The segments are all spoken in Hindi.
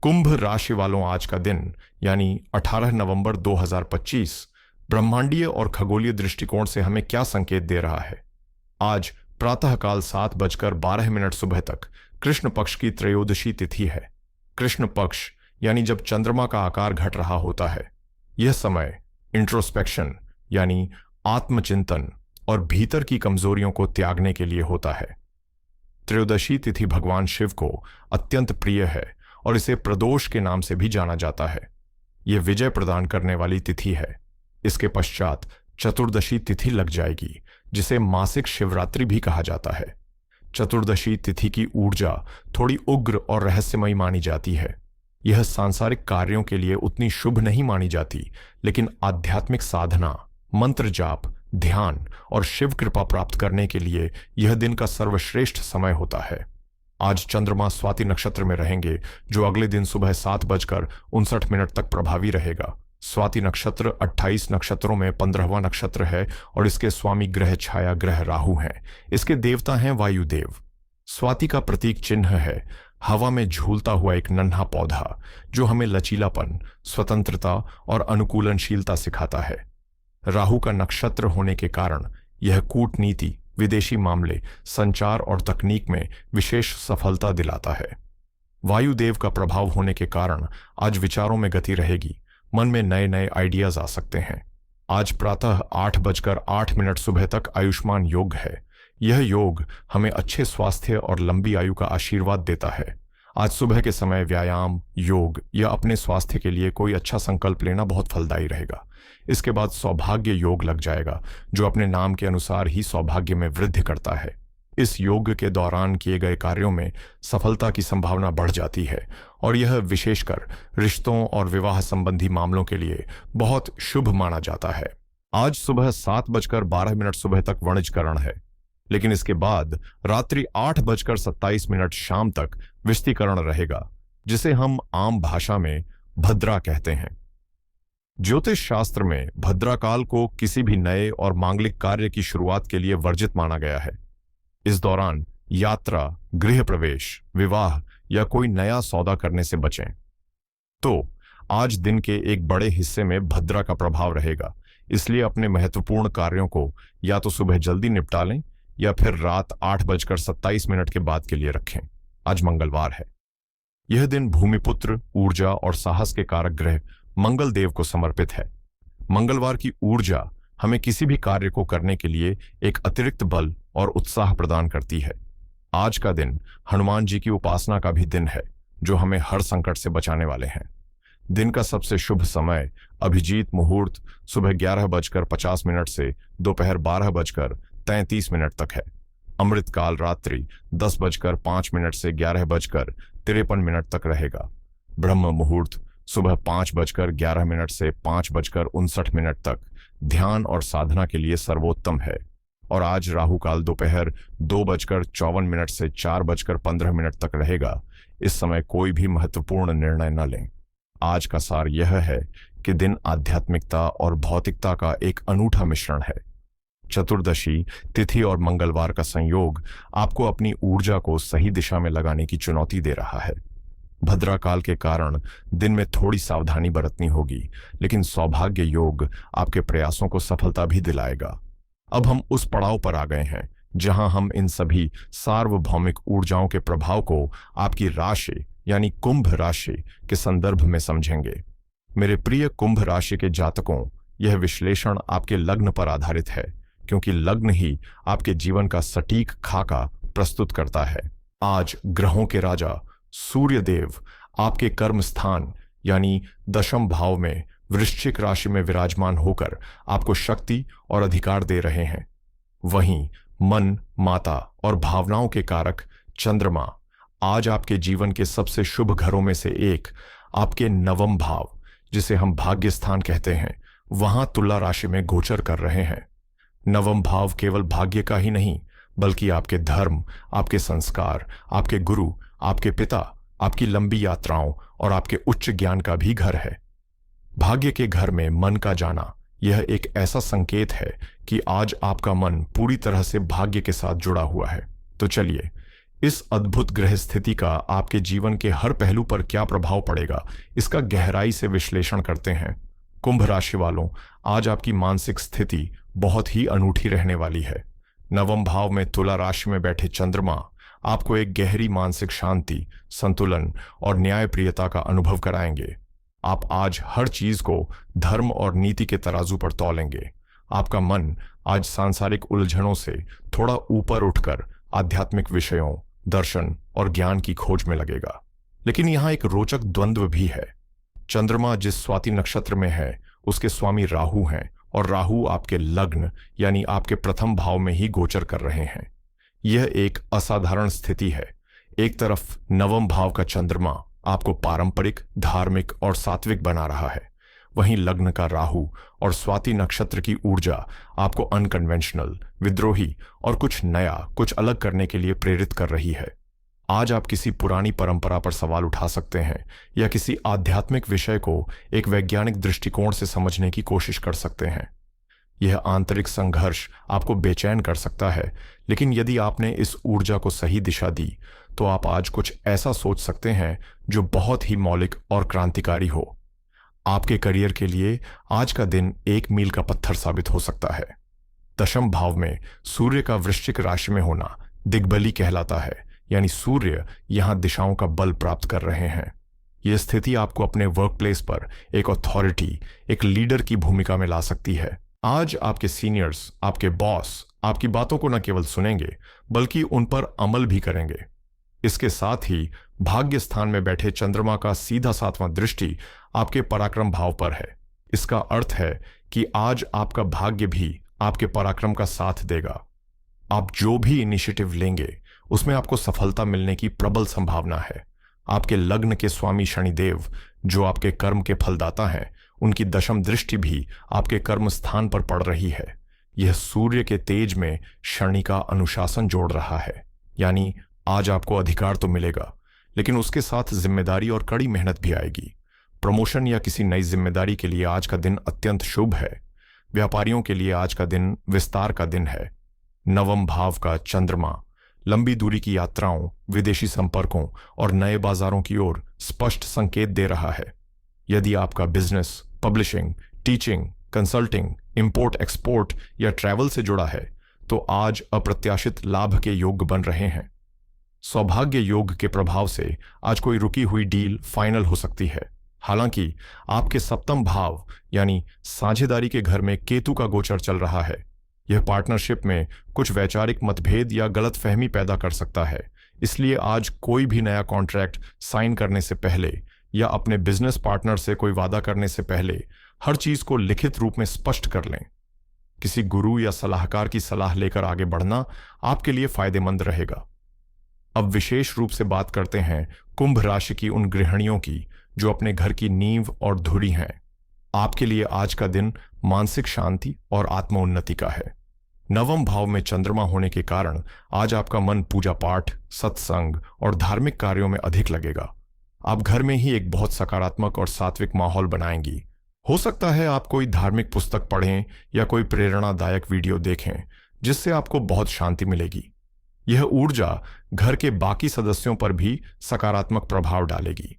कुंभ राशि वालों, आज का दिन यानी 18 नवंबर 2025 ब्रह्मांडीय और खगोलीय दृष्टिकोण से हमें क्या संकेत दे रहा है। आज प्रातःकाल 7:12 सुबह तक कृष्ण पक्ष की त्रयोदशी तिथि है। कृष्ण पक्ष यानी जब चंद्रमा का आकार घट रहा होता है। यह समय इंट्रोस्पेक्शन यानी आत्मचिंतन और भीतर की कमजोरियों को त्यागने के लिए होता है। त्रयोदशी तिथि भगवान शिव को अत्यंत प्रिय है और इसे प्रदोष के नाम से भी जाना जाता है। यह विजय प्रदान करने वाली तिथि है। इसके पश्चात चतुर्दशी तिथि लग जाएगी, जिसे मासिक शिवरात्रि भी कहा जाता है। चतुर्दशी तिथि की ऊर्जा थोड़ी उग्र और रहस्यमयी मानी जाती है। यह सांसारिक कार्यों के लिए उतनी शुभ नहीं मानी जाती, लेकिन आध्यात्मिक साधना, मंत्र जाप, ध्यान और शिव कृपा प्राप्त करने के लिए यह दिन का सर्वश्रेष्ठ समय होता है। आज चंद्रमा स्वाति नक्षत्र में रहेंगे, जो अगले दिन सुबह 7:59 तक प्रभावी रहेगा। स्वाति नक्षत्र 28 नक्षत्रों में 15वां नक्षत्र है और इसके स्वामी ग्रह छाया ग्रह राहु हैं। इसके देवता हैं वायुदेव। स्वाति का प्रतीक चिन्ह है हवा में झूलता हुआ एक नन्हा पौधा, जो हमें लचीलापन, स्वतंत्रता और अनुकूलनशीलता सिखाता है। राहु का नक्षत्र होने के कारण यह कूटनीति, विदेशी मामले, संचार और तकनीक में विशेष सफलता दिलाता है। वायुदेव का प्रभाव होने के कारण आज विचारों में गति रहेगी। मन में नए नए आइडियाज आ सकते हैं। आज प्रातः 8:08 सुबह तक आयुष्मान योग है। यह योग हमें अच्छे स्वास्थ्य और लंबी आयु का आशीर्वाद देता है। आज सुबह के समय व्यायाम, योग या अपने स्वास्थ्य के लिए कोई अच्छा संकल्प लेना बहुत फलदायी रहेगा। इसके बाद सौभाग्य योग लग जाएगा, जो अपने नाम के अनुसार ही सौभाग्य में वृद्धि करता है। इस योग के दौरान किए गए कार्यों में सफलता की संभावना बढ़ जाती है और यह विशेषकर रिश्तों और विवाह संबंधी मामलों के लिए बहुत शुभ माना जाता है। आज सुबह 7:12 सुबह तक वणिजकरण है, लेकिन इसके बाद रात्रि 8:27 शाम तक विष्टिकरण रहेगा, जिसे हम आम भाषा में भद्रा कहते हैं। ज्योतिष शास्त्र में भद्राकाल को किसी भी नए और मांगलिक कार्य की शुरुआत के लिए वर्जित माना गया है। इस दौरान यात्रा, गृह प्रवेश, विवाह या कोई नया सौदा करने से बचें। तो आज दिन के एक बड़े हिस्से में भद्रा का प्रभाव रहेगा, इसलिए अपने महत्वपूर्ण कार्यों को या तो सुबह जल्दी निपटा लें या फिर रात 8:27 के बाद के लिए रखें। आज मंगलवार है। यह दिन भूमिपुत्र, ऊर्जा और साहस के कारक ग्रह मंगल देव को समर्पित है। मंगलवार की ऊर्जा हमें किसी भी कार्य को करने के लिए एक अतिरिक्त बल और उत्साह प्रदान करती है। आज का दिन हनुमान जी की उपासना का भी दिन है, जो हमें हर संकट से बचाने वाले हैं। दिन का सबसे शुभ समय अभिजीत मुहूर्त सुबह 11:50 से दोपहर 12:33 तक है। अमृतकाल रात्रि 10:05 से 11:53 तक रहेगा। ब्रह्म मुहूर्त सुबह 5:11 से 5:59 तक ध्यान और साधना के लिए सर्वोत्तम है। और आज राहु काल दोपहर 2:54 से 4:15 तक रहेगा। इस समय कोई भी महत्वपूर्ण निर्णय न लें। आज का सार यह है कि दिन आध्यात्मिकता और भौतिकता का एक अनूठा मिश्रण है। चतुर्दशी तिथि और मंगलवार का संयोग आपको अपनी ऊर्जा को सही दिशा में लगाने की चुनौती दे रहा है। भद्रा काल के कारण दिन में थोड़ी सावधानी बरतनी होगी, लेकिन सौभाग्य योग आपके प्रयासों को सफलता भी दिलाएगा। अब हम उस पड़ाव पर आ गए हैं जहां हम इन सभी सार्वभौमिक ऊर्जाओं के प्रभाव को आपकी राशि यानी कुंभ राशि के संदर्भ में समझेंगे। मेरे प्रिय कुंभ राशि के जातकों, यह विश्लेषण आपके लग्न पर आधारित है, क्योंकि लग्न ही आपके जीवन का सटीक खाका प्रस्तुत करता है। आज ग्रहों के राजा सूर्य देव आपके कर्म स्थान यानी दशम भाव में वृश्चिक राशि में विराजमान होकर आपको शक्ति और अधिकार दे रहे हैं। वहीं मन, माता और भावनाओं के कारक चंद्रमा आज आपके जीवन के सबसे शुभ घरों में से एक, आपके नवम भाव, जिसे हम भाग्य स्थान कहते हैं, वहां तुला राशि में गोचर कर रहे हैं। नवम भाव केवल भाग्य का ही नहीं, बल्कि आपके धर्म, आपके संस्कार, आपके गुरु, आपके पिता, आपकी लंबी यात्राओं और आपके उच्च ज्ञान का भी घर है। भाग्य के घर में मन का जाना यह एक ऐसा संकेत है कि आज आपका मन पूरी तरह से भाग्य के साथ जुड़ा हुआ है। तो चलिए इस अद्भुत ग्रह स्थिति का आपके जीवन के हर पहलू पर क्या प्रभाव पड़ेगा, इसका गहराई से विश्लेषण करते हैं। कुंभ राशि वालों, आज आपकी मानसिक स्थिति बहुत ही अनूठी रहने वाली है। नवम भाव में तुला राशि में बैठे चंद्रमा आपको एक गहरी मानसिक शांति, संतुलन और न्यायप्रियता का अनुभव कराएंगे। आप आज हर चीज को धर्म और नीति के तराजू पर तौलेंगे। आपका मन आज सांसारिक उलझनों से थोड़ा ऊपर उठकर आध्यात्मिक विषयों, दर्शन और ज्ञान की खोज में लगेगा। लेकिन यहां एक रोचक द्वंद्व भी है। चंद्रमा जिस स्वाति नक्षत्र में है उसके स्वामी राहु हैं और राहु आपके लग्न यानी आपके प्रथम भाव में ही गोचर कर रहे हैं। यह एक असाधारण स्थिति है। एक तरफ नवम भाव का चंद्रमा आपको पारंपरिक, धार्मिक और सात्विक बना रहा है, वहीं लग्न का राहु और स्वाति नक्षत्र की ऊर्जा आपको अनकन्वेंशनल, विद्रोही और कुछ नया, कुछ अलग करने के लिए प्रेरित कर रही है। आज आप किसी पुरानी परंपरा पर सवाल उठा सकते हैं या किसी आध्यात्मिक विषय को एक वैज्ञानिक दृष्टिकोण से समझने की कोशिश कर सकते हैं। यह आंतरिक संघर्ष आपको बेचैन कर सकता है, लेकिन यदि आपने इस ऊर्जा को सही दिशा दी तो आप आज कुछ ऐसा सोच सकते हैं जो बहुत ही मौलिक और क्रांतिकारी हो। आपके करियर के लिए आज का दिन एक मील का पत्थर साबित हो सकता है। दशम भाव में सूर्य का वृश्चिक राशि में होना दिग्बली कहलाता है, यानी सूर्य यहां दिशाओं का बल प्राप्त कर रहे हैं। यह स्थिति आपको अपने वर्क प्लेस पर एक अथॉरिटी, एक लीडर की भूमिका में ला सकती है। आज आपके सीनियर्स, आपके बॉस आपकी बातों को न केवल सुनेंगे बल्कि उन पर अमल भी करेंगे। इसके साथ ही भाग्य स्थान में बैठे चंद्रमा का सीधा 7वां दृष्टि आपके पराक्रम भाव पर है। इसका अर्थ है कि आज आपका भाग्य भी आपके पराक्रम का साथ देगा। आप जो भी इनिशिएटिव लेंगे उसमें आपको सफलता मिलने की प्रबल संभावना है। आपके लग्न के स्वामी शनिदेव, जो आपके कर्म के फलदाता हैं, उनकी दशम दृष्टि भी आपके कर्म स्थान पर पड़ रही है। यह सूर्य के तेज में शनि का अनुशासन जोड़ रहा है, यानी आज आपको अधिकार तो मिलेगा, लेकिन उसके साथ जिम्मेदारी और कड़ी मेहनत भी आएगी। प्रमोशन या किसी नई जिम्मेदारी के लिए आज का दिन अत्यंत शुभ है। व्यापारियों के लिए आज का दिन विस्तार का दिन है। नवम भाव का चंद्रमा लंबी दूरी की यात्राओं, विदेशी संपर्कों और नए बाजारों की ओर स्पष्ट संकेत दे रहा है। यदि आपका business publishing, teaching, consulting, import export या ट्रैवल से जुड़ा है तो आज अप्रत्याशित लाभ के योग बन रहे हैं। सौभाग्य योग के प्रभाव से आज कोई रुकी हुई डील फाइनल हो सकती है। हालांकि आपके सप्तम भाव यानी साझेदारी के घर में केतु का गोचर चल रहा है। यह पार्टनरशिप में कुछ वैचारिक मतभेद या गलतफहमी पैदा कर सकता है। इसलिए आज कोई भी नया कॉन्ट्रैक्ट साइन करने से पहले या अपने बिजनेस पार्टनर से कोई वादा करने से पहले हर चीज को लिखित रूप में स्पष्ट कर लें। किसी गुरु या सलाहकार की सलाह लेकर आगे बढ़ना आपके लिए फायदेमंद रहेगा। अब विशेष रूप से बात करते हैं कुंभ राशि की उन गृहिणियों की जो अपने घर की नींव और धुरी हैं। आपके लिए आज का दिन मानसिक शांति और आत्मोन्नति का है। नवम भाव में चंद्रमा होने के कारण आज आपका मन पूजा पाठ, सत्संग और धार्मिक कार्यों में अधिक लगेगा। आप घर में ही एक बहुत सकारात्मक और सात्विक माहौल बनाएंगी। हो सकता है आप कोई धार्मिक पुस्तक पढ़ें या कोई प्रेरणादायक वीडियो देखें जिससे आपको बहुत शांति मिलेगी। यह ऊर्जा घर के बाकी सदस्यों पर भी सकारात्मक प्रभाव डालेगी।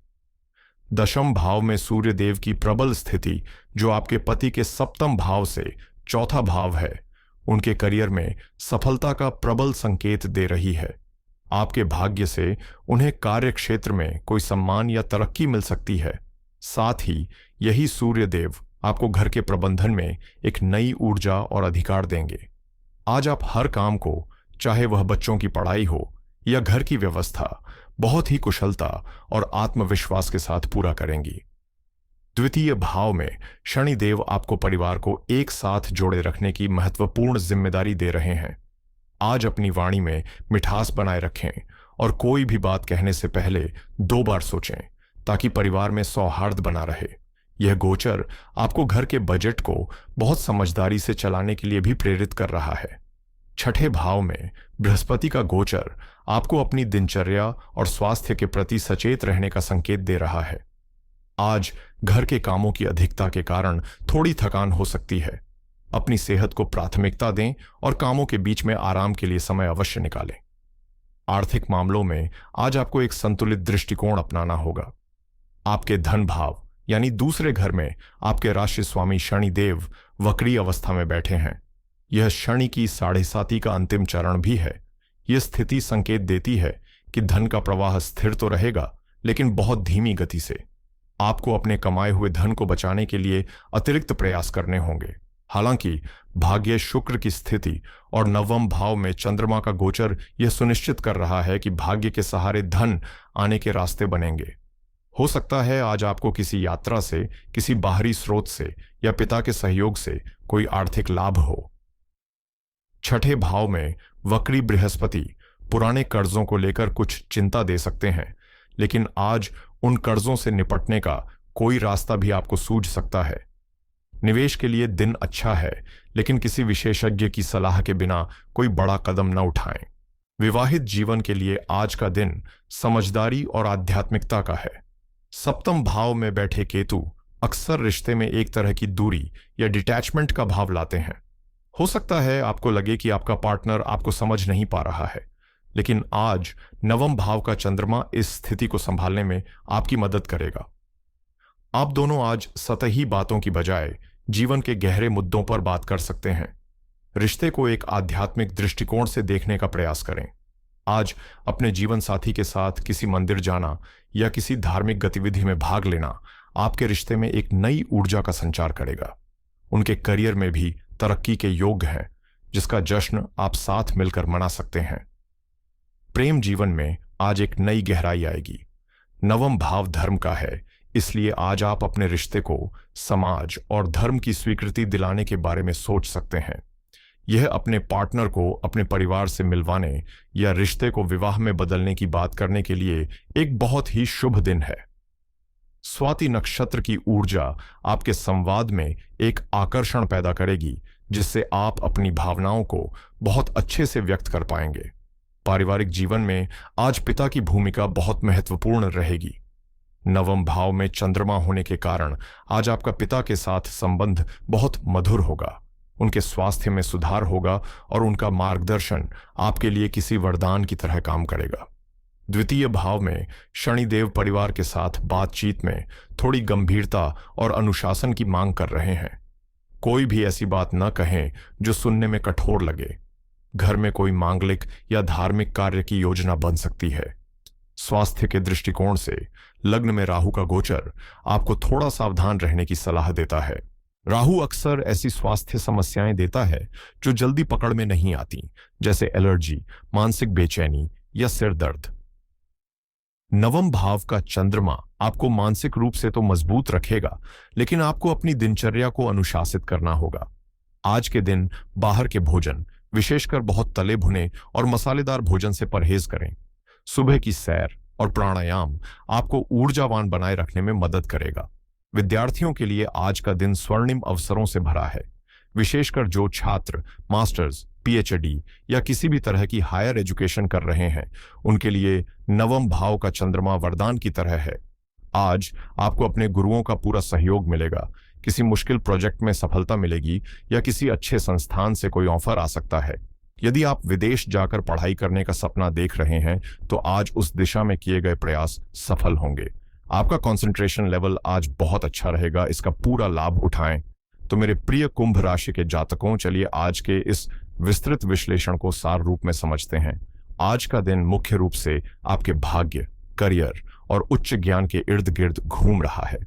दशम भाव में सूर्य देव की प्रबल स्थिति, जो आपके पति के सप्तम भाव से चौथा भाव है, उनके करियर में सफलता का प्रबल संकेत दे रही है। आपके भाग्य से उन्हें कार्य क्षेत्र में कोई सम्मान या तरक्की मिल सकती है। साथ ही यही सूर्य देव आपको घर के प्रबंधन में एक नई ऊर्जा और अधिकार देंगे। आज आप हर काम को, चाहे वह बच्चों की पढ़ाई हो या घर की व्यवस्था, बहुत ही कुशलता और आत्मविश्वास के साथ पूरा करेंगी। द्वितीय भाव में शनिदेव आपको परिवार को एक साथ जोड़े रखने की महत्वपूर्ण जिम्मेदारी दे रहे हैं। आज अपनी वाणी में मिठास बनाए रखें और कोई भी बात कहने से पहले 2 बार सोचें ताकि परिवार में सौहार्द बना रहे। यह गोचर आपको घर के बजट को बहुत समझदारी से चलाने के लिए भी प्रेरित कर रहा है। छठे भाव में बृहस्पति का गोचर आपको अपनी दिनचर्या और स्वास्थ्य के प्रति सचेत रहने का संकेत दे रहा है। आज घर के कामों की अधिकता के कारण थोड़ी थकान हो सकती है। अपनी सेहत को प्राथमिकता दें और कामों के बीच में आराम के लिए समय अवश्य निकालें। आर्थिक मामलों में आज आपको एक संतुलित दृष्टिकोण अपनाना होगा। आपके धन भाव यानी दूसरे घर में आपके राशि स्वामी शनिदेव वक्री अवस्था में बैठे हैं। यह शनि की 7.5 का अंतिम चरण भी है। यह स्थिति संकेत देती है कि धन का प्रवाह स्थिर तो रहेगा, लेकिन बहुत धीमी गति से। आपको अपने कमाए हुए धन को बचाने के लिए अतिरिक्त प्रयास करने होंगे। हालांकि भाग्य शुक्र की स्थिति और नवम भाव में चंद्रमा का गोचर यह सुनिश्चित कर रहा है कि भाग्य के सहारे धन आने के रास्ते बनेंगे। हो सकता है आज आपको किसी यात्रा से, किसी बाहरी स्रोत से या पिता के सहयोग से कोई आर्थिक लाभ हो। छठे भाव में वक्री बृहस्पति पुराने कर्जों को लेकर कुछ चिंता दे सकते हैं, लेकिन आज उन कर्जों से निपटने का कोई रास्ता भी आपको सूझ सकता है। निवेश के लिए दिन अच्छा है, लेकिन किसी विशेषज्ञ की सलाह के बिना कोई बड़ा कदम न उठाएं। विवाहित जीवन के लिए आज का दिन समझदारी और आध्यात्मिकता का है। सप्तम भाव में बैठे केतु अक्सर रिश्ते में एक तरह की दूरी या डिटैचमेंट का भाव लाते हैं। हो सकता है आपको लगे कि आपका पार्टनर आपको समझ नहीं पा रहा है, लेकिन आज नवम भाव का चंद्रमा इस स्थिति को संभालने में आपकी मदद करेगा। आप दोनों आज सतही बातों की बजाय जीवन के गहरे मुद्दों पर बात कर सकते हैं। रिश्ते को एक आध्यात्मिक दृष्टिकोण से देखने का प्रयास करें। आज अपने जीवन साथी के साथ किसी मंदिर जाना या किसी धार्मिक गतिविधि में भाग लेना आपके रिश्ते में एक नई ऊर्जा का संचार करेगा। उनके करियर में भी तरक्की के योग हैं, जिसका जश्न आप साथ मिलकर मना सकते हैं। प्रेम जीवन में आज एक नई गहराई आएगी। नवम भाव धर्म का है, इसलिए आज आप अपने रिश्ते को समाज और धर्म की स्वीकृति दिलाने के बारे में सोच सकते हैं। यह अपने पार्टनर को अपने परिवार से मिलवाने या रिश्ते को विवाह में बदलने की बात करने के लिए एक बहुत ही शुभ दिन है। स्वाति नक्षत्र की ऊर्जा आपके संवाद में एक आकर्षण पैदा करेगी, जिससे आप अपनी भावनाओं को बहुत अच्छे से व्यक्त कर पाएंगे। पारिवारिक जीवन में आज पिता की भूमिका बहुत महत्वपूर्ण रहेगी। नवम भाव में चंद्रमा होने के कारण आज आपका पिता के साथ संबंध बहुत मधुर होगा। उनके स्वास्थ्य में सुधार होगा और उनका मार्गदर्शन आपके लिए किसी वरदान की तरह काम करेगा। द्वितीय भाव में शनिदेव परिवार के साथ बातचीत में थोड़ी गंभीरता और अनुशासन की मांग कर रहे हैं। कोई भी ऐसी बात न कहें जो सुनने में कठोर लगे। घर में कोई मांगलिक या धार्मिक कार्य की योजना बन सकती है। स्वास्थ्य के दृष्टिकोण से लग्न में राहु का गोचर आपको थोड़ा सावधान रहने की सलाह देता है। राहु अक्सर ऐसी स्वास्थ्य समस्याएं देता है जो जल्दी पकड़ में नहीं आती, जैसे एलर्जी, मानसिक बेचैनी या सिर दर्द। नवम भाव का चंद्रमा आपको मानसिक रूप से तो मजबूत रखेगा, लेकिन आपको अपनी दिनचर्या को अनुशासित करना होगा। आज के दिन बाहर के भोजन, विशेषकर बहुत तले भुने और मसालेदार भोजन से परहेज करें। सुबह की सैर और प्राणायाम आपको ऊर्जावान बनाए रखने में मदद करेगा। विद्यार्थियों के लिए आज का दिन स्वर्णिम अवसरों से भरा है, विशेषकर जो छात्र मास्टर्स, पीएचडी या किसी भी तरह की हायर एजुकेशन कर रहे हैं, उनके लिए नवम भाव का चंद्रमा वरदान की तरह है। आज आपको अपने गुरुओं का पूरा सहयोग मिलेगा, किसी मुश्किल प्रोजेक्ट में सफलता मिलेगी या किसी अच्छे संस्थान से कोई ऑफर आ सकता है। यदि आप विदेश जाकर पढ़ाई करने का सपना देख रहे हैं, तो आज उस दिशा में किए गए प्रयास सफल होंगे। आपका कंसंट्रेशन लेवल आज बहुत अच्छा रहेगा, इसका पूरा लाभ उठाएं। तो मेरे प्रिय कुंभ राशि के जातकों, चलिए आज के इस विस्तृत विश्लेषण को सार रूप में समझते हैं। आज का दिन मुख्य रूप से आपके भाग्य, करियर और उच्च ज्ञान के इर्द गिर्द घूम रहा है।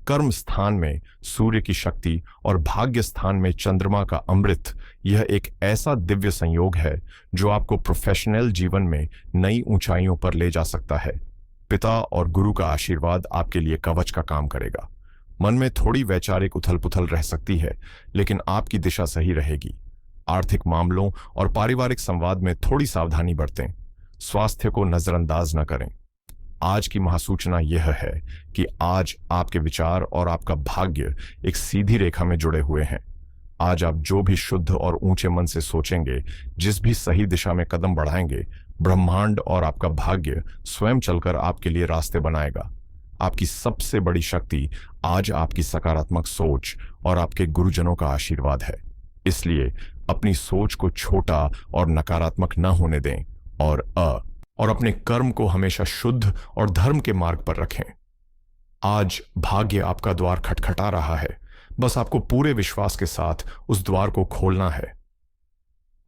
कर्म स्थान में सूर्य की शक्ति और भाग्य स्थान में चंद्रमा का अमृत, यह एक ऐसा दिव्य संयोग है जो आपको प्रोफेशनल जीवन में नई ऊंचाइयों पर ले जा सकता है। पिता और गुरु का आशीर्वाद आपके लिए कवच का काम करेगा। मन में थोड़ी वैचारिक उथल पुथल रह सकती है, लेकिन आपकी दिशा सही रहेगी। आर्थिक मामलों और पारिवारिक संवाद में थोड़ी सावधानी बरतें। स्वास्थ्य को नजरअंदाज न करें। आज की महासूचना यह है कि आज आपके विचार और आपका भाग्य एक सीधी रेखा में जुड़े हुए हैं। आज आप जो भी शुद्ध और ऊंचे मन से सोचेंगे, जिस भी सही दिशा में कदम बढ़ाएंगे, ब्रह्मांड और आपका भाग्य स्वयं चलकर आपके लिए रास्ते बनाएगा। आपकी सबसे बड़ी शक्ति आज आपकी सकारात्मक सोच और आपके गुरुजनों का आशीर्वाद है। इसलिए अपनी सोच को छोटा और नकारात्मक न होने दें और और अपने कर्म को हमेशा शुद्ध और धर्म के मार्ग पर रखें। आज भाग्य आपका द्वार खटखटा रहा है, बस आपको पूरे विश्वास के साथ उस द्वार को खोलना है।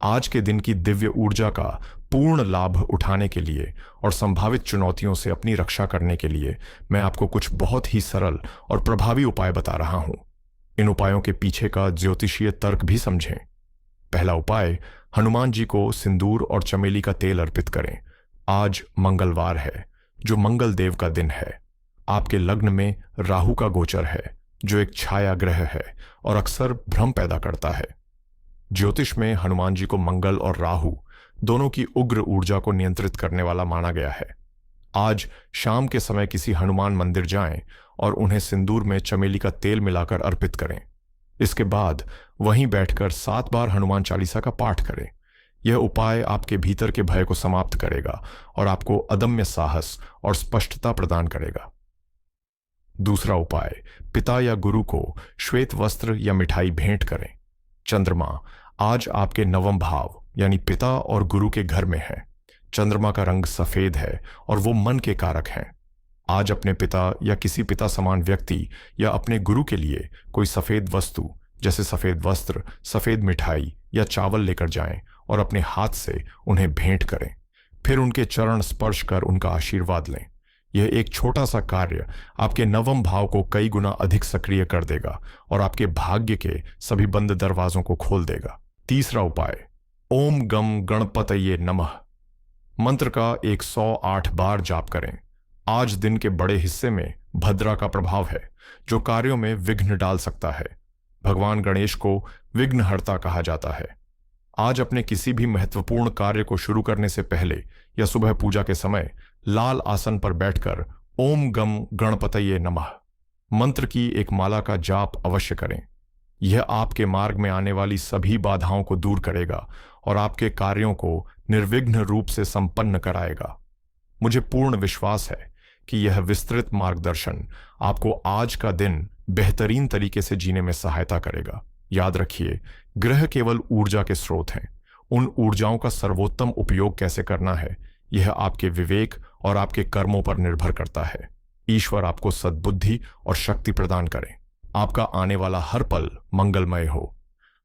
आज के दिन की दिव्य ऊर्जा का पूर्ण लाभ उठाने के लिए और संभावित चुनौतियों से अपनी रक्षा करने के लिए मैं आपको कुछ बहुत ही सरल और प्रभावी उपाय बता रहा हूं। इन उपायों के पीछे का ज्योतिषीय तर्क भी समझें। पहला उपाय, हनुमान जी को सिंदूर और चमेली का तेल अर्पित करें। आज मंगलवार है, जो मंगल देव का दिन है। आपके लग्न में राहु का गोचर है, जो एक छाया ग्रह है और अक्सर भ्रम पैदा करता है। ज्योतिष में हनुमान जी को मंगल और राहु दोनों की उग्र ऊर्जा को नियंत्रित करने वाला माना गया है। आज शाम के समय किसी हनुमान मंदिर जाएं और उन्हें सिंदूर में चमेली का तेल मिलाकर अर्पित करें। इसके बाद वहीं बैठकर 7 बार हनुमान चालीसा का पाठ करें। यह उपाय आपके भीतर के भय को समाप्त करेगा और आपको अदम्य साहस और स्पष्टता प्रदान करेगा। दूसरा उपाय, पिता या गुरु को श्वेत वस्त्र या मिठाई भेंट करें। चंद्रमा आज आपके नवम भाव यानी पिता और गुरु के घर में है। चंद्रमा का रंग सफेद है और वो मन के कारक हैं। आज अपने पिता या किसी पिता समान व्यक्ति या अपने गुरु के लिए कोई सफेद वस्तु जैसे सफेद वस्त्र, सफेद मिठाई या चावल लेकर जाएं और अपने हाथ से उन्हें भेंट करें। फिर उनके चरण स्पर्श कर उनका आशीर्वाद लें। यह एक छोटा सा कार्य आपके नवम भाव को कई गुना अधिक सक्रिय कर देगा और आपके भाग्य के सभी बंद दरवाजों को खोल देगा। तीसरा उपाय, ओम गम गणपतये नमः मंत्र का 108 बार जाप करें। आज दिन के बड़े हिस्से में भद्रा का प्रभाव है, जो कार्यों में विघ्न डाल सकता है। भगवान गणेश को विघ्नहर्ता कहा जाता है। आज अपने किसी भी महत्वपूर्ण कार्य को शुरू करने से पहले या सुबह पूजा के समय लाल आसन पर बैठकर ओम गम गणपतये नमः मंत्र की एक माला का जाप अवश्य करें। यह आपके मार्ग में आने वाली सभी बाधाओं को दूर करेगा और आपके कार्यों को निर्विघ्न रूप से संपन्न कराएगा। मुझे पूर्ण विश्वास है कि यह विस्तृत मार्गदर्शन आपको आज का दिन बेहतरीन तरीके से जीने में सहायता करेगा। याद रखिए, ग्रह केवल ऊर्जा के स्रोत हैं। उन ऊर्जाओं का सर्वोत्तम उपयोग कैसे करना है, यह आपके विवेक और आपके कर्मों पर निर्भर करता है। ईश्वर आपको सद्बुद्धि और शक्ति प्रदान करें। आपका आने वाला हर पल मंगलमय हो।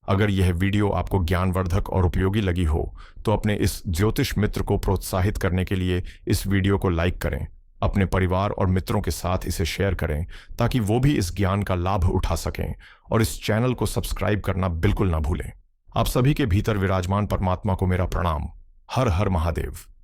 अगर यह वीडियो आपको ज्ञानवर्धक और उपयोगी लगी हो तो अपने इस ज्योतिष मित्र को प्रोत्साहित करने के लिए इस वीडियो को लाइक करें। अपने परिवार और मित्रों के साथ इसे शेयर करें ताकि वो भी इस ज्ञान का लाभ उठा सकें, और इस चैनल को सब्सक्राइब करना बिल्कुल ना भूलें। आप सभी के भीतर विराजमान परमात्मा को मेरा प्रणाम। हर हर महादेव।